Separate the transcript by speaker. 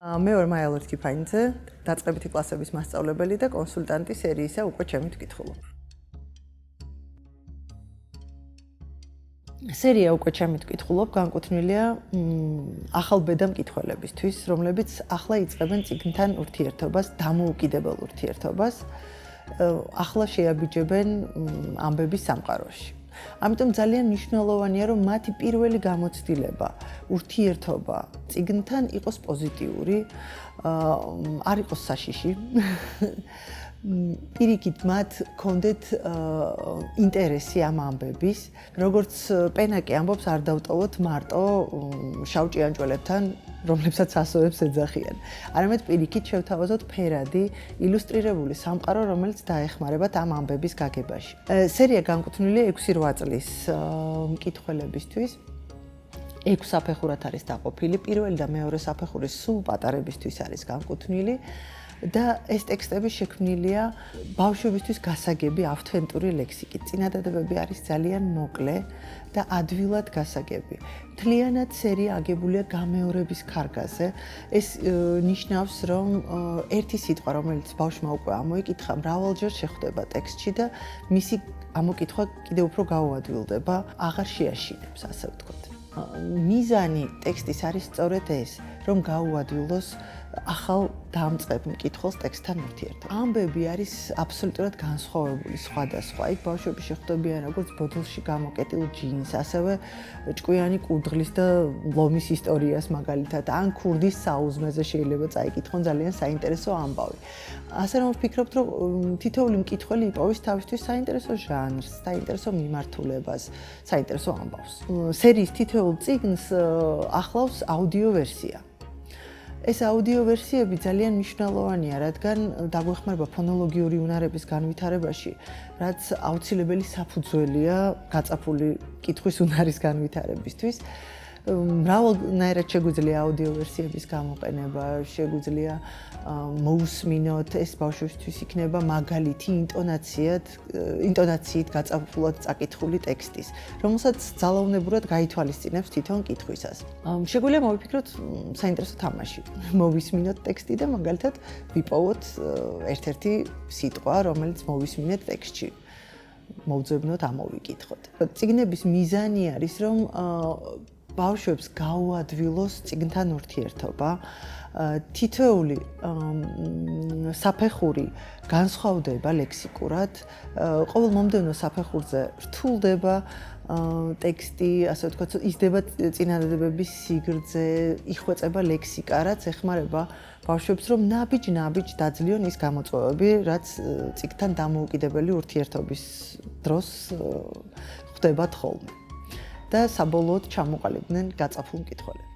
Speaker 1: მე ვარ მაია ლორთქიფანიძე, დაწყებითი კლასების მასწავლებელი და კონსულტანტი სერიისა უკვე ჩემი თვითმკითხულობ. სერია უკვე ჩემი თვითმკითხულობ განკუთვნილია ახალ ბედა მკითხველებისთვის, რომლებიც ახლა იწყებენ წიგნთან ურთიერთობას, დამოუკიდებელ ურთიერთობას, ახლა შეაბიჯებენ ამბების სამყაროში. ამიტომ ძალიან მნიშვნელოვანია, რომ მათი პირველი გამოცდილება, ურთიერთობა წიგნთან იყოს პოზიტიური, არ იყოს საშიში. პირიქით მათ კონდეთ ინტერესი ამ ამბების, როგორც პენაკი ამბობს, არ დავტოვოთ მარტო შავ ჭიანჭველებთან, რომლებსაც ასოებს ეძახიან. არამედ პირიქით შევთავაზოთ ფერადი, ილუსტრირებული სამყარო, რომელიც დაეხმარებათ ამ ამბების გაგებაში. სერია განკუთვნილია 6-8 წლის მკითხველებისთვის. 6 საფეხურად არის დაყოფილი, პირველი და მეორე საფეხური სულ პატარებისთვის არის განკუთვნილი. და ეს ტექსტები შექმნილია ბავშვებისთვის გასაგები ავთენტური ლექსიკით. წინადადებები არის ძალიან მოკლე და ადვილად გასაგები. მთლიანად სერია აგებულია გამეორების ქარგაზე. ეს ნიშნავს, რომ ერთი სიტყვა, რომელიც ბავშვმა უკვე ამოიკითხა, მრავალჯერ შეხვდება ტექსტში და მისი ამოკითხვა კიდევ უფრო გაუადვილდება, აღარ შეაშინებს, ასე ვთქვათ. მიზანი ტექსტის არის სწორედ ეს, რომ გაუადვილოს ახალ დამწყებ მკითხველს ტექსტთან ურთიერთობა. ამბები არის აბსოლუტურად განსხვავებული სხვადასხვა. იქ ბავშვები შეხვდებიან როგორც ბოთლში გამოკეტილ ჯინს, ასევე ჭკვიანი კურდღლის და ლომის ისტორიას მაგალითად, ან ქურდის საუზმეზე შეიძლება წაიკითხონ ძალიან საინტერესო ამბავი. ასე რომ ვფიქრობთ, რომ თითოეული მკითხველი იპოვის თავისთვის საინტერესო ჟანრს, საინტერესო მიმართულებას, საინტერესო ამბავს. სერიის თითოეულ წიგნს ახლავს აუდიო ვერსია. ეს აუდიო ვერსიები ძალიან მნიშვნელოვანია, რადგან დაგვეხმარება ფონოლოგიური უნარების განვითარებაში, რაც აუცილებელი საფუძველია გაწაფული კითხვის უნარის განვითარებისთვის. მრავალნაირად შეგვიძლია აუდიო ვერსიების გამოყენება, შეგვიძლია მოусმინოთ, ეს ბავშვებისთვის იქნება მაგალითი ინტონაციით გაწაფულად წაკითხული ტექსტის, რომელსაც ძალაუნებურად გაითვალისწინებს თვითონ კითხვისას. შეგვიძლია მოვიფიქროთ საინტერესო თამაში. მოვისმინოთ ტექსტი და მაგალითად ვიპოვოთ ერთ-ერთი სიტყვა, რომელიც მოვისმინეთ ტექსტში. მოვძებნოთ, ამოვიკითხოთ. წიგნების მიზანი არის, რომ ბავშვებს გაუადვილოს წიგნთან ურთიერთობა. თითოეული საფეხური განსხვავდება ლექსიკურად, ყოველ მომდევნო საფეხურზე რთულდება ტექსტი, ასე ვთქვათ, იზრდება წინადადებების სიგრძე, იხვეწება ლექსიკა, რაც ეხმარება ბავშვებს, რომ ნაბიჯ-ნაბიჯ დაძლიონ ის გამოწვევები, რაც წიგნთან დამოუკიდებელი ურთიერთობის დროს ხდებათ ხოლმე. და საბოლოოდ ჩამოყალიბდნენ გაწაფულ მკითხველებს.